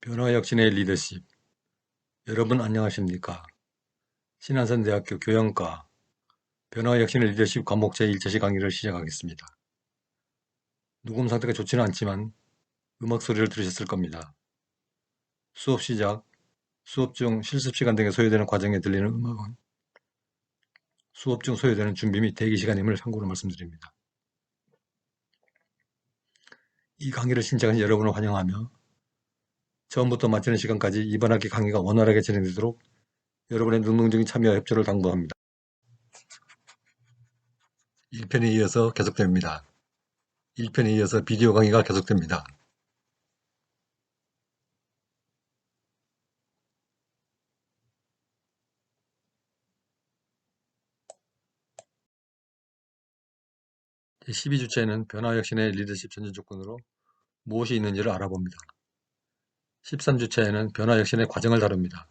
변화혁신의 리더십. 여러분 안녕하십니까? 신한선대학교 교양과 변화혁신의 리더십 과목 제1저시 강의를 시작하겠습니다. 녹음 상태가 좋지는 않지만 음악 소리를 들으셨을 겁니다. 수업 시작, 수업 중 실습 시간 등에 소요되는 과정에 들리는 음악은 수업 중 소요되는 준비 및 대기 시간임을 참고로 말씀드립니다. 이 강의를 신청한 여러분을 환영하며 처음부터 마치는 시간까지 이번 학기 강의가 원활하게 진행되도록 여러분의 능동적인 참여와 협조를 당부합니다. 1편에 이어서 계속됩니다. 1편에 이어서 비디오 강의가 계속됩니다. 제12주차에는 변화혁신의 리더십 전제 조건으로 무엇이 있는지를 알아봅니다. 13주차에는 변화혁신의 과정을 다룹니다.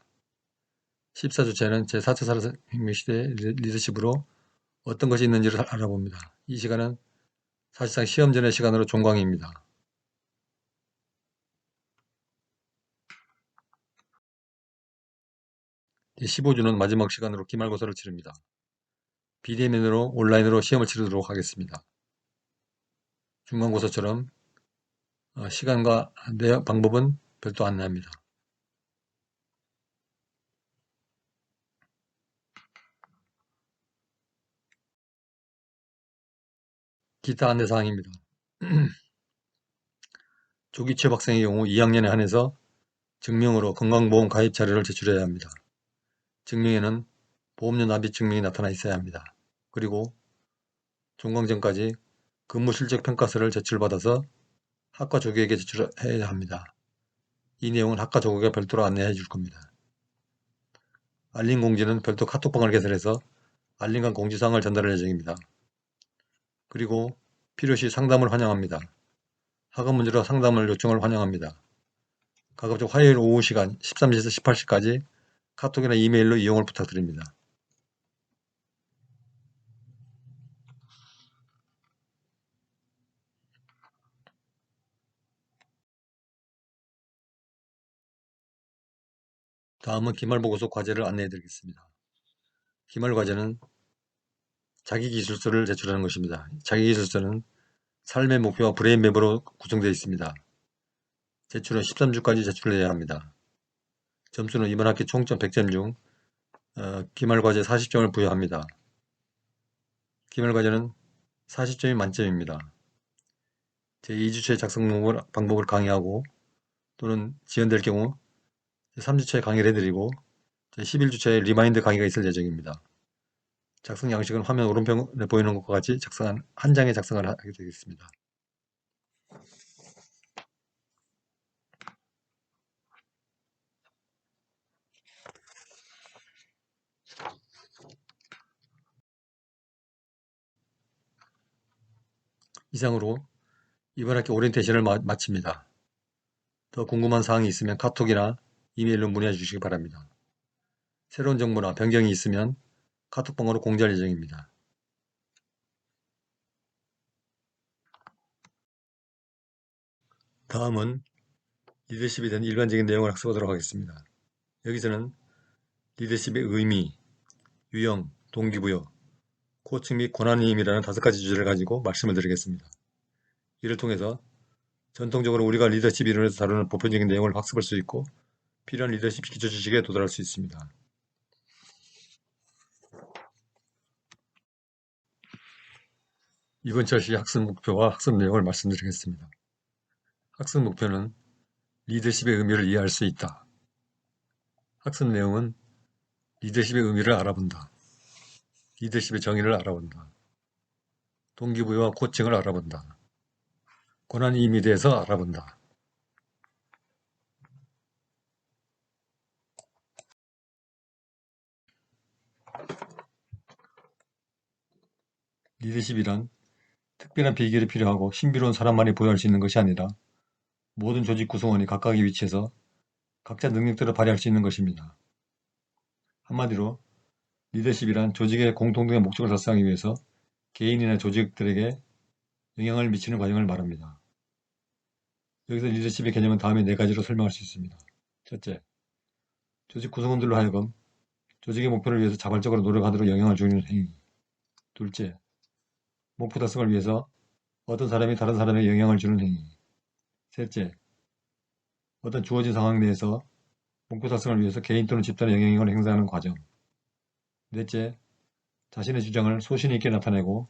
14주차에는 제4차 산업혁명 시대의 리더십으로 어떤 것이 있는지를 알아봅니다. 이 시간은 사실상 시험 전의 시간으로 종강입니다. 제15주는 마지막 시간으로 기말고사를 치릅니다. 비대면으로 온라인으로 시험을 치르도록 하겠습니다. 중간고사처럼 시간과 방법은 별도 안내합니다. 기타 안내사항입니다. 조기 취업 학생의 경우 2학년에 한해서 증명으로 건강보험 가입 자료를 제출해야 합니다. 증명에는 보험료 납입 증명이 나타나 있어야 합니다. 그리고 종강 전까지 근무 실적 평가서를 제출받아서 학과 조교에게 제출해야 합니다. 이 내용은 학과 조교가 별도로 안내해 줄 겁니다. 알림 공지는 별도 카톡방을 개설해서 알림과 공지사항을 전달할 예정입니다. 그리고 필요시 상담을 환영합니다. 학업 문제로 상담을 요청을 환영합니다. 가급적 화요일 오후 시간 13시에서 18시까지 카톡이나 이메일로 이용을 부탁드립니다. 다음은 기말보고서 과제를 안내해 드리겠습니다. 기말과제는 자기기술서를 제출하는 것입니다. 자기기술서는 삶의 목표와 브레인맵으로 구성되어 있습니다. 제출은 13주까지 제출해야 합니다. 점수는 이번 학기 총점 100점 중 기말과제 40점을 부여합니다. 기말과제는 40점이 만점입니다. 제2주차의 작성 방법을 강의하고 또는 지연될 경우 제3주차에 강의를 해드리고 제11주차에 리마인드 강의가 있을 예정입니다. 작성 양식은 화면 오른편에 보이는 것과 같이 한 장에 작성을 하게 되겠습니다. 이상으로 이번 학기 오리엔테이션을 마칩니다. 더 궁금한 사항이 있으면 카톡이나 이메일로 문의해 주시기 바랍니다. 새로운 정보나 변경이 있으면 카톡방으로 공지할 예정입니다. 다음은 리더십에 대한 일반적인 내용을 학습하도록 하겠습니다. 여기서는 리더십의 의미, 유형, 동기부여, 코칭 및 권한임이라는 5가지 주제를 가지고 말씀을 드리겠습니다. 이를 통해서 전통적으로 우리가 리더십 이론에서 다루는 보편적인 내용을 학습할 수 있고 필요한 리더십 기초 지식에 도달할 수 있습니다. 이번 철시 학습 목표와 학습 내용을 말씀드리겠습니다. 학습 목표는 리더십의 의미를 이해할 수 있다. 학습 내용은 리더십의 의미를 알아본다. 리더십의 정의를 알아본다. 동기부여와 코칭을 알아본다. 권한임에 대해서 알아본다. 리더십이란 특별한 비결이 필요하고 신비로운 사람만이 보유할 수 있는 것이 아니라 모든 조직 구성원이 각각의 위치에서 각자 능력들을 발휘할 수 있는 것입니다. 한마디로 리더십이란 조직의 공통된 목적을 달성하기 위해서 개인이나 조직들에게 영향을 미치는 과정을 말합니다. 여기서 리더십의 개념은 다음에 네 가지로 설명할 수 있습니다. 첫째, 조직 구성원들로 하여금 조직의 목표를 위해서 자발적으로 노력하도록 영향을 주는 행위. 둘째, 목표 달성을 위해서 어떤 사람이 다른 사람에게 영향을 주는 행위. 셋째, 어떤 주어진 상황 내에서 목표 달성을 위해서 개인 또는 집단의 영향력을 행사하는 과정. 넷째, 자신의 주장을 소신 있게 나타내고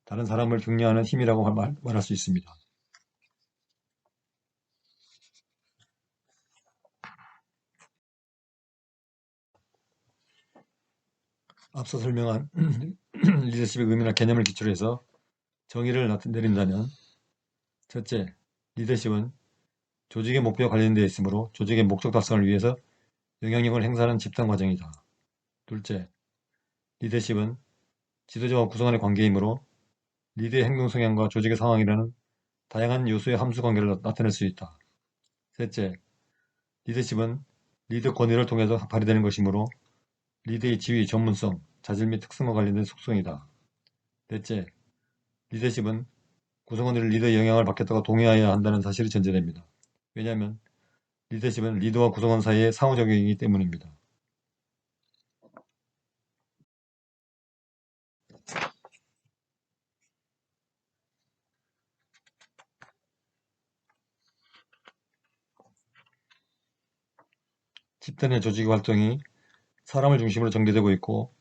다른 사람을 격려하는 힘이라고 말할 수 있습니다. 앞서 설명한 리더십의 의미나 개념을 기초로 해서 정의를 내린다면, 첫째, 리더십은 조직의 목표와 관련되어 있으므로 조직의 목적 달성을 위해서 영향력을 행사하는 집단 과정이다. 둘째, 리더십은 지도자와 구성원의 관계이므로 리더의 행동 성향과 조직의 상황이라는 다양한 요소의 함수 관계를 나타낼 수 있다. 셋째, 리더십은 리더 권위를 통해서 발휘되는 것이므로 리더의 지위, 전문성, 자질 및 특성과 관련된 속성이다. 넷째, 리더십은 구성원들이 리더의 영향을 받겠다고 동의해야 한다는 사실이 전제됩니다. 왜냐하면 리더십은 리더와 구성원 사이의 상호작용이기 때문입니다. 집단의 조직 활동이 사람을 중심으로 전개되고 있고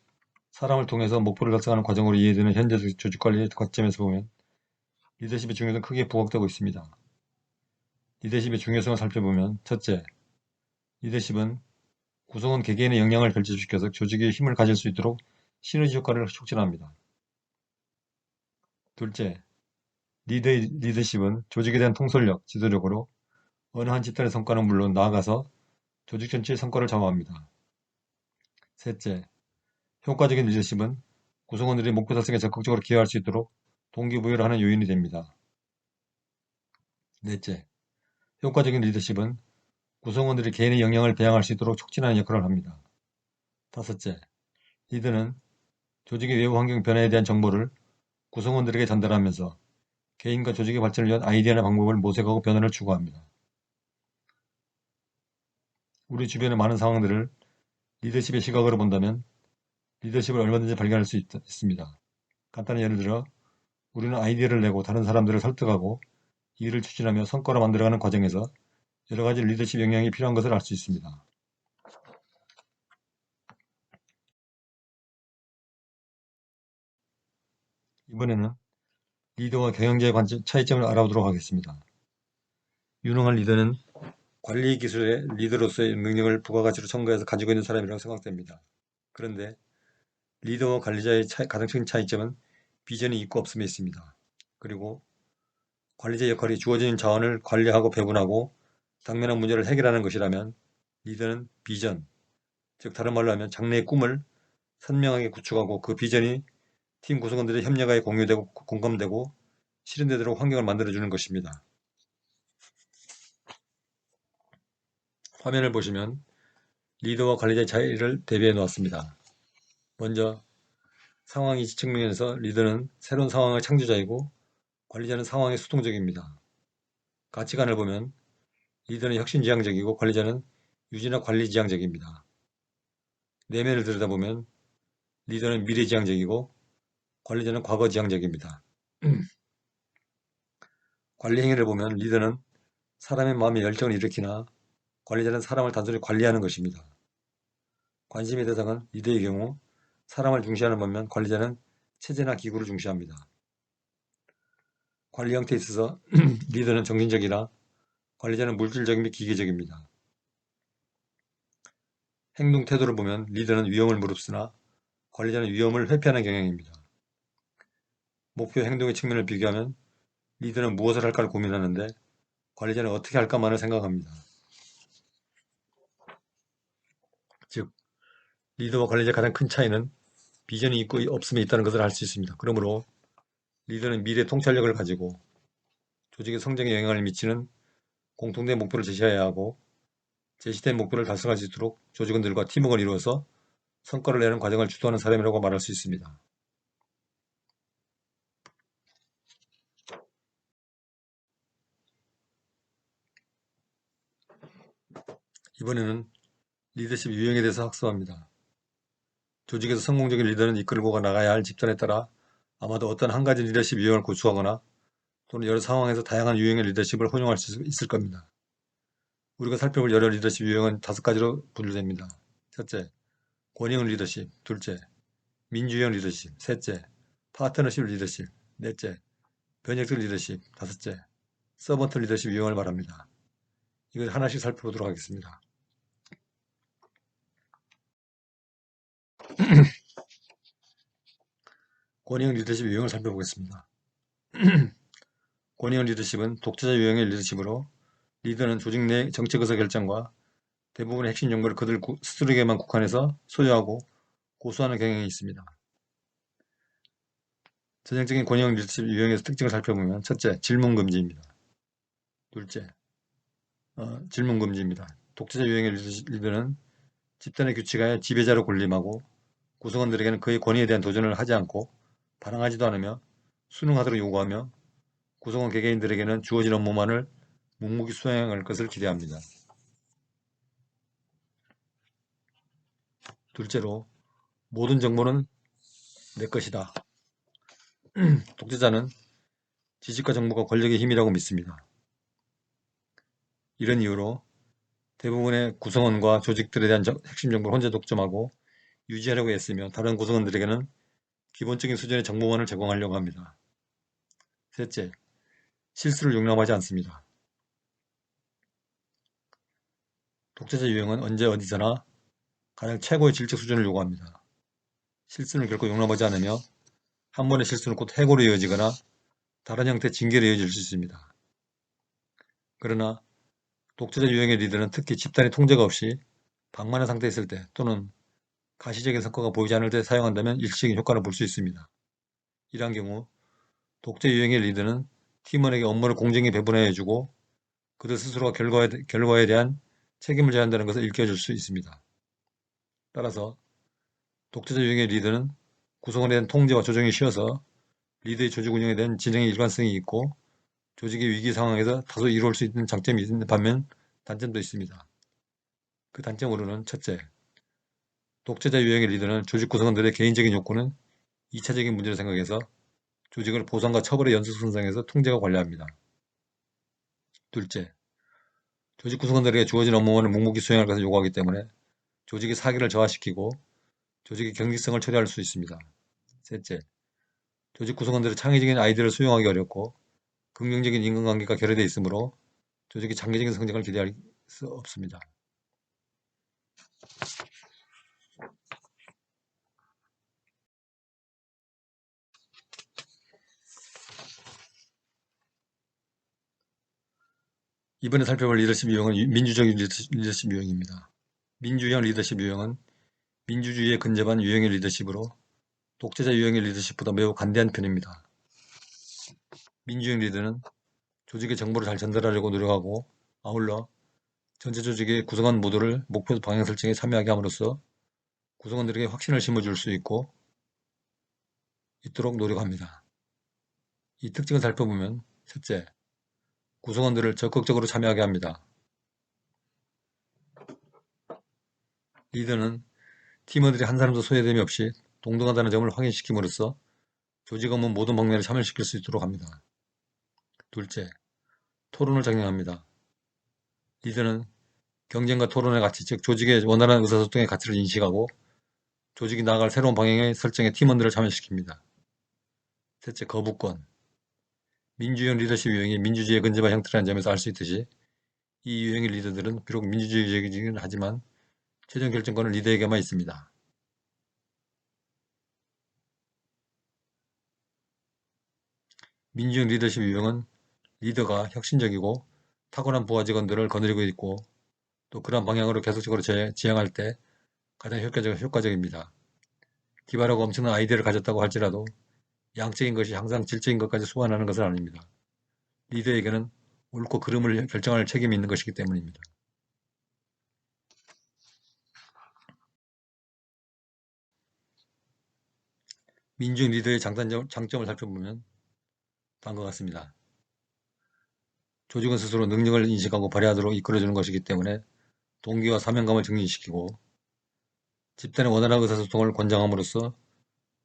사람을 통해서 목표를 달성하는 과정으로 이해되는 현재 조직관리의 관점에서 보면 리더십의 중요성은 크게 부각되고 있습니다. 리더십의 중요성을 살펴보면 첫째, 리더십은 구성원 개개인의 역량을 결집시켜서 조직의 힘을 가질 수 있도록 시너지 효과를 촉진합니다. 둘째, 리더십은 조직에 대한 통솔력, 지도력으로 어느 한 집단의 성과는 물론 나아가서 조직 전체의 성과를 좌우합니다. 셋째, 효과적인 리더십은 구성원들이 목표 달성에 적극적으로 기여할 수 있도록 동기부여를 하는 요인이 됩니다. 넷째, 효과적인 리더십은 구성원들이 개인의 역량을 배양할 수 있도록 촉진하는 역할을 합니다. 다섯째, 리더는 조직의 외부 환경 변화에 대한 정보를 구성원들에게 전달하면서 개인과 조직의 발전을 위한 아이디어나 방법을 모색하고 변화를 추구합니다. 우리 주변의 많은 상황들을 리더십의 시각으로 본다면 리더십을 얼마든지 발견할 수 있습니다. 간단한 예를 들어 우리는 아이디어를 내고 다른 사람들을 설득하고 일을 추진하며 성과를 만들어가는 과정에서 여러 가지 리더십 역량이 필요한 것을 알 수 있습니다. 이번에는 리더와 경영자의 차이점을 알아보도록 하겠습니다. 유능한 리더는 관리 기술에 리더로서의 능력을 부가가치로 첨가해서 가지고 있는 사람이라고 생각됩니다. 그런데 리더와 관리자의 가장 큰 차이점은 비전이 있고 없음에 있습니다. 그리고 관리자 역할이 주어진 자원을 관리하고 배분하고 당면한 문제를 해결하는 것이라면 리더는 비전, 즉 다른 말로 하면 장래의 꿈을 선명하게 구축하고 그 비전이 팀 구성원들의 협력하에 공유되고 공감되고 실현되도록 환경을 만들어주는 것입니다. 화면을 보시면 리더와 관리자의 차이를 대비해 놓았습니다. 먼저 상황이지 측면에서 리더는 새로운 상황의 창조자이고 관리자는 상황의 수동적입니다. 가치관을 보면 리더는 혁신지향적이고 관리자는 유지나 관리지향적입니다. 내면을 들여다보면 리더는 미래지향적이고 관리자는 과거지향적입니다. 관리 행위를 보면 리더는 사람의 마음에 열정을 일으키나 관리자는 사람을 단순히 관리하는 것입니다. 관심의 대상은 리더의 경우 사람을 중시하는 반면 관리자는 체제나 기구를 중시합니다. 관리 형태에 있어서 리더는 정신적이라 관리자는 물질적 및 기계적입니다. 행동 태도를 보면 리더는 위험을 무릅쓰나 관리자는 위험을 회피하는 경향입니다. 목표 행동의 측면을 비교하면 리더는 무엇을 할까를 고민하는데 관리자는 어떻게 할까만을 생각합니다. 즉, 리더와 관리자의 가장 큰 차이는 비전이 있고 없음에 있다는 것을 알 수 있습니다. 그러므로 리더는 미래 통찰력을 가지고 조직의 성장에 영향을 미치는 공통된 목표를 제시해야 하고 제시된 목표를 달성할 수 있도록 조직원들과 팀워크를 이루어서 성과를 내는 과정을 주도하는 사람이라고 말할 수 있습니다. 이번에는 리더십 유형에 대해서 학습합니다. 조직에서 성공적인 리더는 이끌고 나가야 할 집단에 따라 아마도 어떤 한 가지 리더십 유형을 구축하거나 또는 여러 상황에서 다양한 유형의 리더십을 혼용할 수 있을 겁니다. 우리가 살펴볼 여러 리더십 유형은 5가지로 분류됩니다. 첫째, 권위형 리더십. 둘째, 민주형 리더십. 셋째, 파트너십 리더십. 넷째, 변혁적 리더십. 다섯째, 서번트 리더십 유형을 말합니다. 이걸 하나씩 살펴보도록 하겠습니다. 권위형 리더십 유형을 살펴보겠습니다. 권위형 리더십은 독재자 유형의 리더십으로 리더는 조직 내 정책 의사 결정과 대부분의 핵심 정보를 그들 스스로에게만 국한해서 소유하고 고수하는 경향이 있습니다. 전형적인 권위형 리더십 유형의 특징을 살펴보면 첫째, 질문 금지입니다. 둘째, 질문 금지입니다. 독재자 유형의 리더는 집단의 규칙하에 지배자로 군림하고 구성원들에게는 그의 권위에 대한 도전을 하지 않고 반항하지도 않으며 순응하도록 요구하며 구성원 개개인들에게는 주어진 업무만을 묵묵히 수행할 것을 기대합니다. 둘째로, 모든 정보는 내 것이다. 독재자는 지식과 정보가 권력의 힘이라고 믿습니다. 이런 이유로 대부분의 구성원과 조직들에 대한 핵심 정보를 혼자 독점하고 유지하려고 애쓰며 다른 구성원들에게는 기본적인 수준의 정보만을 제공하려고 합니다. 셋째, 실수를 용납하지 않습니다. 독재자 유형은 언제 어디서나 가장 최고의 질적 수준을 요구합니다. 실수는 결코 용납하지 않으며 한 번의 실수는 곧 해고로 이어지거나 다른 형태의 징계로 이어질 수 있습니다. 그러나 독재자 유형의 리더는 특히 집단의 통제가 없이 방만한 상태에 있을 때 또는 가시적인 성과가 보이지 않을 때 사용한다면 일시적인 효과를 볼 수 있습니다. 이러한 경우 독재 유형의 리더는 팀원에게 업무를 공정히 배분해주고 그들 스스로가 결과에 대한 책임을 져야 한다는 것을 일깨워줄 수 있습니다. 따라서 독재자 유형의 리더는 구성원에 대한 통제와 조정이 쉬워서 리더의 조직 운영에 대한 진행의 일관성이 있고 조직의 위기 상황에서 다소 이루어질 수 있는 장점이 있는 반면 단점도 있습니다. 그 단점으로는 첫째, 독재자 유형의 리더는 조직 구성원들의 개인적인 욕구는 2차적인 문제로 생각해서 조직을 보상과 처벌의 연속선상에서 통제가 관리합니다. 둘째, 조직 구성원들에게 주어진 업무만을 묵묵히 수행할 것을 요구하기 때문에 조직의 사기를 저하시키고 조직의 경직성을 초래할 수 있습니다. 셋째, 조직 구성원들의 창의적인 아이디어를 수용하기 어렵고 긍정적인 인간관계가 결여되어 있으므로 조직이 장기적인 성장을 기대할 수 없습니다. 이번에 살펴볼 리더십 유형은 민주적인 리더십 유형입니다. 민주형 리더십 유형은 민주주의에 근접한 유형의 리더십으로 독재자 유형의 리더십보다 매우 관대한 편입니다. 민주형 리더는 조직의 정보를 잘 전달하려고 노력하고 아울러 전체 조직의 구성원 모두를 목표 방향 설정에 참여하게 함으로써 구성원들에게 확신을 심어줄 수 있도록 노력합니다. 이 특징을 살펴보면 첫째, 구성원들을 적극적으로 참여하게 합니다. 리더는 팀원들이 한 사람도 소외됨이 없이 동등하다는 점을 확인시킴으로써 조직 업무 모든 방면에 참여시킬 수 있도록 합니다. 둘째, 토론을 장려합니다. 리더는 경쟁과 토론의 가치, 즉 조직의 원활한 의사소통의 가치를 인식하고 조직이 나아갈 새로운 방향의 설정에 팀원들을 참여시킵니다. 셋째, 거부권. 민주형 리더십 유형이 민주주의에 근접한 형태라는 점에서 알 수 있듯이 이 유형의 리더들은 비록 민주주의적이긴 하지만 최종 결정권은 리더에게만 있습니다. 민주형 리더십 유형은 리더가 혁신적이고 탁월한 부하 직원들을 거느리고 있고 또 그런 방향으로 계속적으로 지향할 때 가장 효과적입니다. 기발하고 엄청난 아이디어를 가졌다고 할지라도 양적인 것이 항상 질적인 것까지 소환하는 것은 아닙니다. 리더에게는 옳고 그름을 결정할 책임이 있는 것이기 때문입니다. 민주형 리더의 장점을 살펴보면 다음과 같습니다. 조직은 스스로 능력을 인식하고 발휘하도록 이끌어주는 것이기 때문에 동기와 사명감을 증진시키고 집단의 원활한 의사소통을 권장함으로써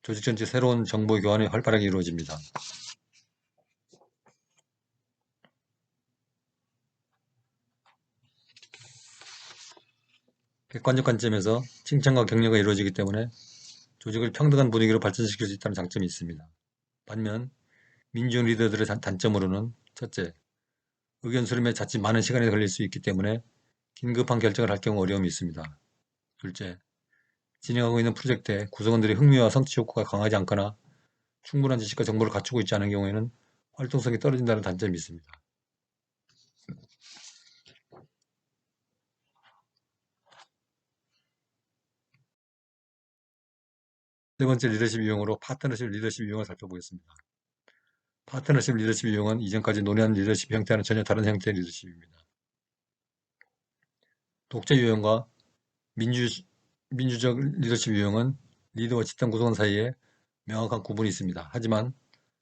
조직 전체 새로운 정보 교환이 활발하게 이루어집니다. 객관적 관점에서 칭찬과 격려가 이루어지기 때문에 조직을 평등한 분위기로 발전시킬 수 있다는 장점이 있습니다. 반면 민주적 리더들의 단점으로는 첫째, 의견 수렴에 자칫 많은 시간이 걸릴 수 있기 때문에 긴급한 결정을 할 경우 어려움이 있습니다. 둘째, 진행하고 있는 프로젝트에 구성원들의 흥미와 성취 욕구가 강하지 않거나 충분한 지식과 정보를 갖추고 있지 않은 경우에는 활동성이 떨어진다는 단점이 있습니다. 세 번째 리더십 유형으로 파트너십 리더십 유형을 살펴보겠습니다. 파트너십 리더십 유형은 이전까지 논의한 리더십 형태와는 전혀 다른 형태의 리더십입니다. 독재 유형과 민주적 리더십 유형은 리더와 집단 구성원 사이에 명확한 구분이 있습니다. 하지만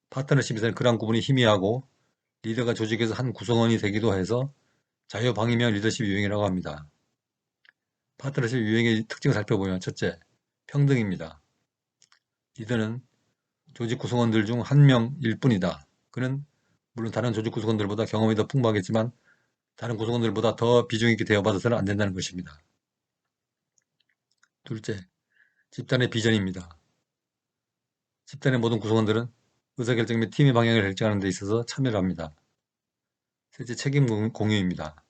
파트너십에서는 그러한 구분이 희미하고 리더가 조직에서 한 구성원이 되기도 해서 자유방임형 리더십 유형이라고 합니다. 파트너십 유형의 특징을 살펴보면 첫째, 평등입니다. 리더는 조직 구성원들 중 한 명일 뿐이다. 그는 물론 다른 조직 구성원들보다 경험이 더 풍부하겠지만 다른 구성원들보다 더 비중 있게 대여받아서는 안 된다는 것입니다. 둘째, 집단의 비전입니다. 집단의 모든 구성원들은 의사결정 및 팀의 방향을 결정하는 데 있어서 참여를 합니다. 셋째, 책임 공유입니다.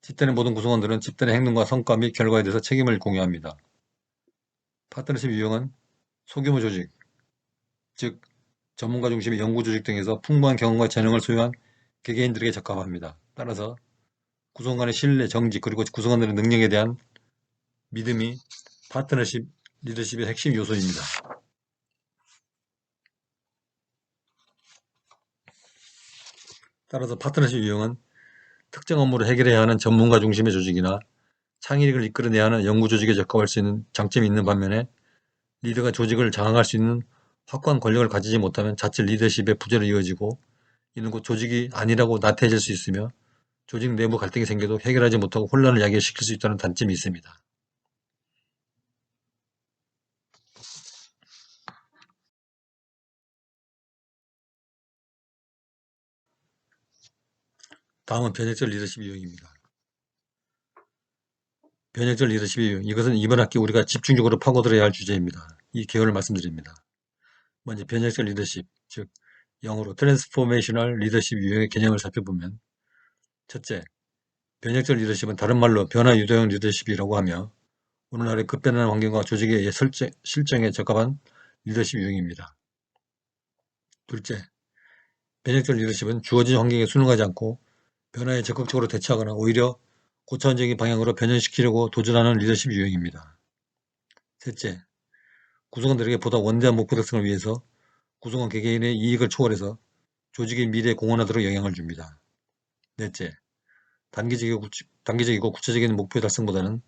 집단의 모든 구성원들은 집단의 행동과 성과 및 결과에 대해서 책임을 공유합니다. 파트너십 유형은 소규모 조직, 즉 전문가 중심의 연구 조직 등에서 풍부한 경험과 재능을 소유한 개개인들에게 적합합니다. 따라서 구성원 간의 신뢰, 정직, 그리고 구성원들의 능력에 대한 믿음이 파트너십 리더십의 핵심 요소입니다. 따라서 파트너십 유형은 특정 업무를 해결해야 하는 전문가 중심의 조직이나 창의력을 이끌어내야 하는 연구 조직에 적합할 수 있는 장점이 있는 반면에 리더가 조직을 장악할 수 있는 확고한 권력을 가지지 못하면 자칫 리더십의 부재로 이어지고 이는 곧 조직이 아니라고 나태해질 수 있으며 조직 내부 갈등이 생겨도 해결하지 못하고 혼란을 야기시킬 수 있다는 단점이 있습니다. 다음은 변혁적 리더십 유형입니다. 변혁적 리더십 유형, 이것은 이번 학기 우리가 집중적으로 파고들어야 할 주제입니다. 이 개요를 말씀드립니다. 먼저 변혁적 리더십, 즉 영어로 트랜스포메이셔널 리더십 유형의 개념을 살펴보면 첫째, 변혁적 리더십은 다른 말로 변화 유도형 리더십이라고 하며 오늘날의 급변하는 환경과 조직의 실정에 적합한 리더십 유형입니다. 둘째, 변혁적 리더십은 주어진 환경에 순응하지 않고 변화에 적극적으로 대처하거나 오히려 고차원적인 방향으로 변형시키려고 도전하는 리더십 유형입니다. 셋째, 구성원들에게 보다 원대한 목표 달성을 위해서 구성원 개개인의 이익을 초월해서 조직의 미래에 공헌하도록 영향을 줍니다. 넷째, 단기적이고 구체적인 목표 달성보다는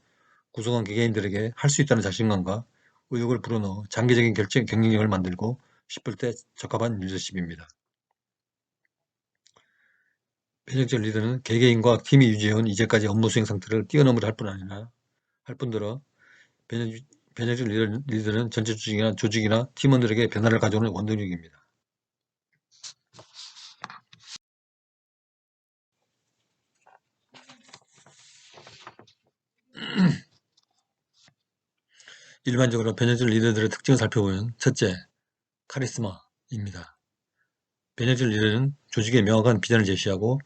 구성원 개개인들에게 할 수 있다는 자신감과 의욕을 불어넣어 장기적인 경쟁력을 만들고 싶을 때 적합한 리더십입니다. 변혁적 리더는 개개인과 팀이 유지해온 이제까지 업무 수행 상태를 뛰어넘으려 할 뿐더러 변혁적 리더는 전체 조직이나 팀원들에게 변화를 가져오는 원동력입니다. 일반적으로 변혁적 리더들의 특징을 살펴보면 첫째, 카리스마입니다. 변혁적 리더는 조직에 명확한 비전을 제시하고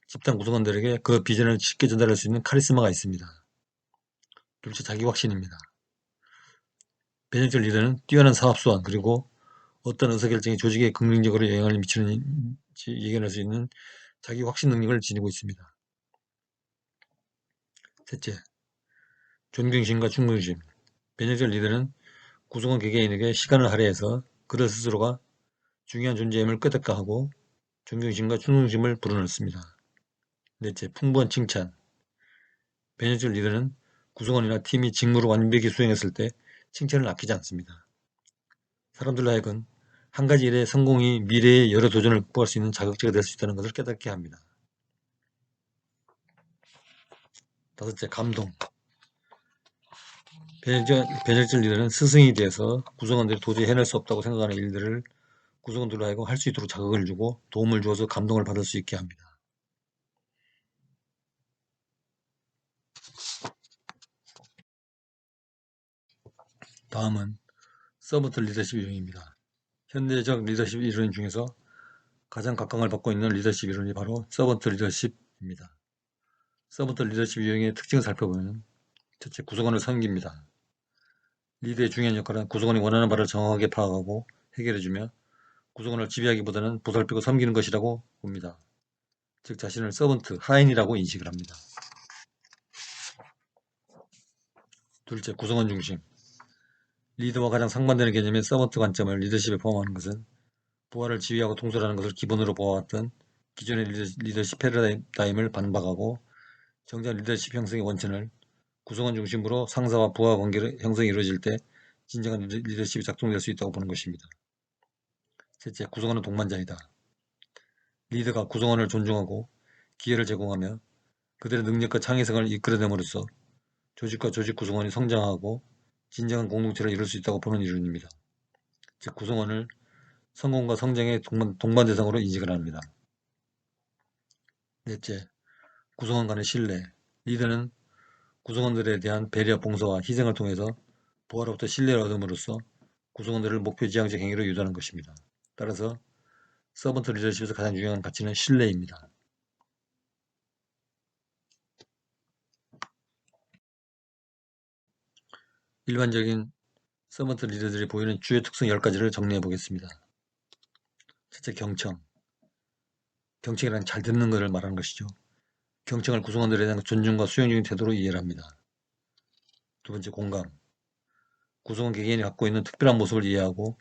집단 구성원들에게 그 비전을 쉽게 전달할 수 있는 카리스마가 있습니다. 둘째, 자기 확신입니다. 변혁적 리더는 뛰어난 사업 수완 그리고 어떤 의사결정이 조직에 긍정적으로 영향을 미치는지 예견할 수 있는 자기 확신 능력을 지니고 있습니다. 셋째, 존경심과 충성심. 변혁적 리더는 구성원 개개인에게 시간을 할애해서 그들 스스로가 중요한 존재임을 끄덕하고 존경심과 충성심을 불어넣습니다. 넷째, 풍부한 칭찬. 변혁적 리더는 구성원이나 팀이 직무를 완벽히 수행했을 때 칭찬을 아끼지 않습니다. 사람들로 하여금 한 가지 일의 성공이 미래의 여러 도전을 극복할 수 있는 자극제가 될 수 있다는 것을 깨닫게 합니다. 5째, 감동. 변혁적 리더는 스승이 돼서 구성원들이 도저히 해낼 수 없다고 생각하는 일들을 구성원들로 하여금 할 수 있도록 자극을 주고 도움을 주어서 감동을 받을 수 있게 합니다. 다음은 서번트 리더십 유형입니다. 현대적 리더십 이론 중에서 가장 각광을 받고 있는 리더십 이론이 바로 서번트 리더십입니다. 서번트 리더십 유형의 특징을 살펴보면 첫째, 구성원을 섬깁니다. 리더의 중요한 역할은 구성원이 원하는 바를 정확하게 파악하고 해결해주며 구성원을 지배하기보다는 보살피고 섬기는 것이라고 봅니다. 즉 자신을 서번트, 하인이라고 인식을 합니다. 둘째, 구성원 중심. 리더와 가장 상반되는 개념인 서번트 관점을 리더십에 포함하는 것은 부하를 지휘하고 통솔하는 것을 기본으로 보아왔던 기존의 리더십 패러다임을 반박하고 정작 리더십 형성의 원천을 구성원 중심으로 상사와 부하 관계 형성이 이루어질 때 진정한 리더십이 작동될 수 있다고 보는 것입니다. 셋째, 구성원은 동반자이다. 리더가 구성원을 존중하고 기회를 제공하며 그들의 능력과 창의성을 이끌어냄으로써 조직과 조직 구성원이 성장하고 진정한 공동체를 이룰 수 있다고 보는 이론입니다. 즉 구성원을 성공과 성장의 동반 대상으로 인식을 합니다. 넷째, 구성원 간의 신뢰. 리더는 구성원들에 대한 배려, 봉사와 희생을 통해서 부하로부터 신뢰를 얻음으로써 구성원들을 목표 지향적 행위로 유도하는 것입니다. 따라서 서번트 리더십에서 가장 중요한 가치는 신뢰입니다. 일반적인 서번트 리더들이 보이는 주요 특성 10가지를 정리해 보겠습니다. 첫째, 경청. 경청이란 잘 듣는 것을 말하는 것이죠. 경청을 구성원들에 대한 존중과 수용적인 태도로 이해를 합니다. 두 번째, 공감. 구성원 개개인이 갖고 있는 특별한 모습을 이해하고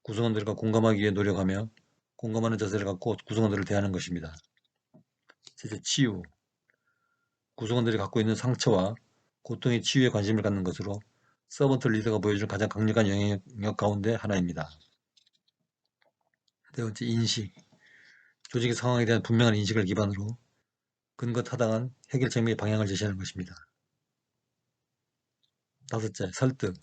구성원들과 공감하기 위해 노력하며 공감하는 자세를 갖고 구성원들을 대하는 것입니다. 셋째, 치유. 구성원들이 갖고 있는 상처와 고통의 치유에 관심을 갖는 것으로 서번트 리더가 보여주는 가장 강력한 영역 가운데 하나입니다. 네 번째, 인식. 조직의 상황에 대한 분명한 인식을 기반으로 근거타당한 해결책 및 방향을 제시하는 것입니다. 다섯째, 설득.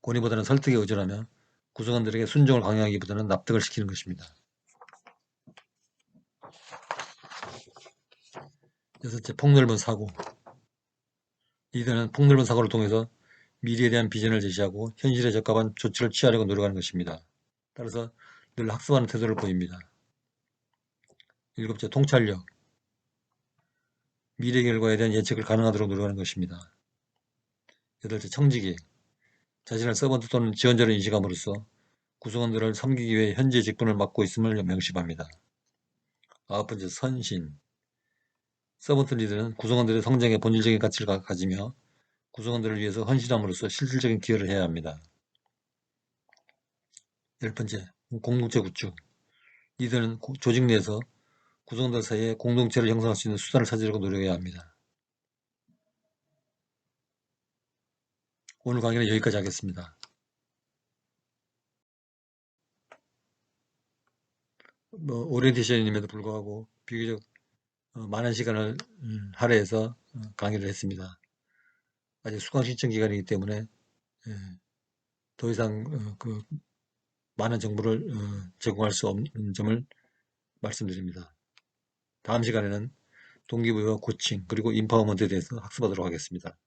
권위보다는 설득에 의존하며 구성원들에게 순종을 강요하기보다는 납득을 시키는 것입니다. 여섯째, 폭넓은 사고. 리더는 폭넓은 사고를 통해서 미래에 대한 비전을 제시하고 현실에 적합한 조치를 취하려고 노력하는 것입니다. 따라서 늘 학습하는 태도를 보입니다. 일곱째, 통찰력. 미래 결과에 대한 예측을 가능하도록 노력하는 것입니다. 여덟째, 청지기. 자신을 서번트 또는 지원자로 인식함으로써 구성원들을 섬기기 위해 현재 직분을 맡고 있음을 명심합니다. 아홉 번째, 선신. 서번트 리더는 구성원들의 성장에 본질적인 가치를 가지며 구성원들을 위해서 헌신함으로써 실질적인 기여를 해야 합니다. 열 번째, 공동체 구축. 리더는 조직 내에서 구성원들 사이에 공동체를 형성할 수 있는 수단을 찾으려고 노력해야 합니다. 오늘 강의는 여기까지 하겠습니다. 오리엔테이션임에도 불구하고 비교적 많은 시간을 할애해서 강의를 했습니다. 아직 수강 신청 기간이기 때문에 더 이상 많은 정보를 제공할 수 없는 점을 말씀드립니다. 다음 시간에는 동기부여, 코칭, 그리고 인파워먼트에 대해서 학습하도록 하겠습니다.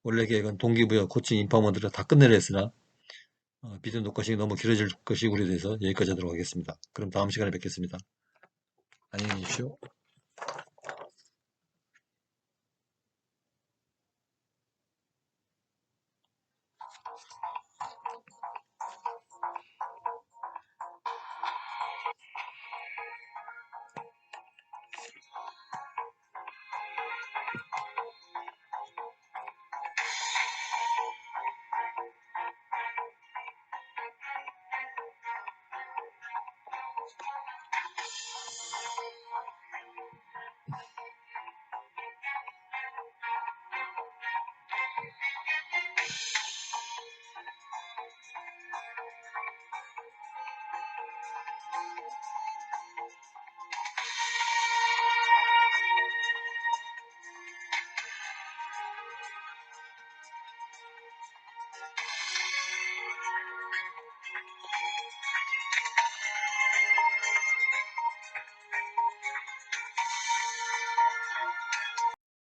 원래 계획은 동기부여, 코칭, 인파워먼트를 다 끝내려 했으나 비디오 녹화 시간이 너무 길어질 것이 우려돼서 여기까지 하도록 하겠습니다. 그럼 다음 시간에 뵙겠습니다. 안녕히 계십시오.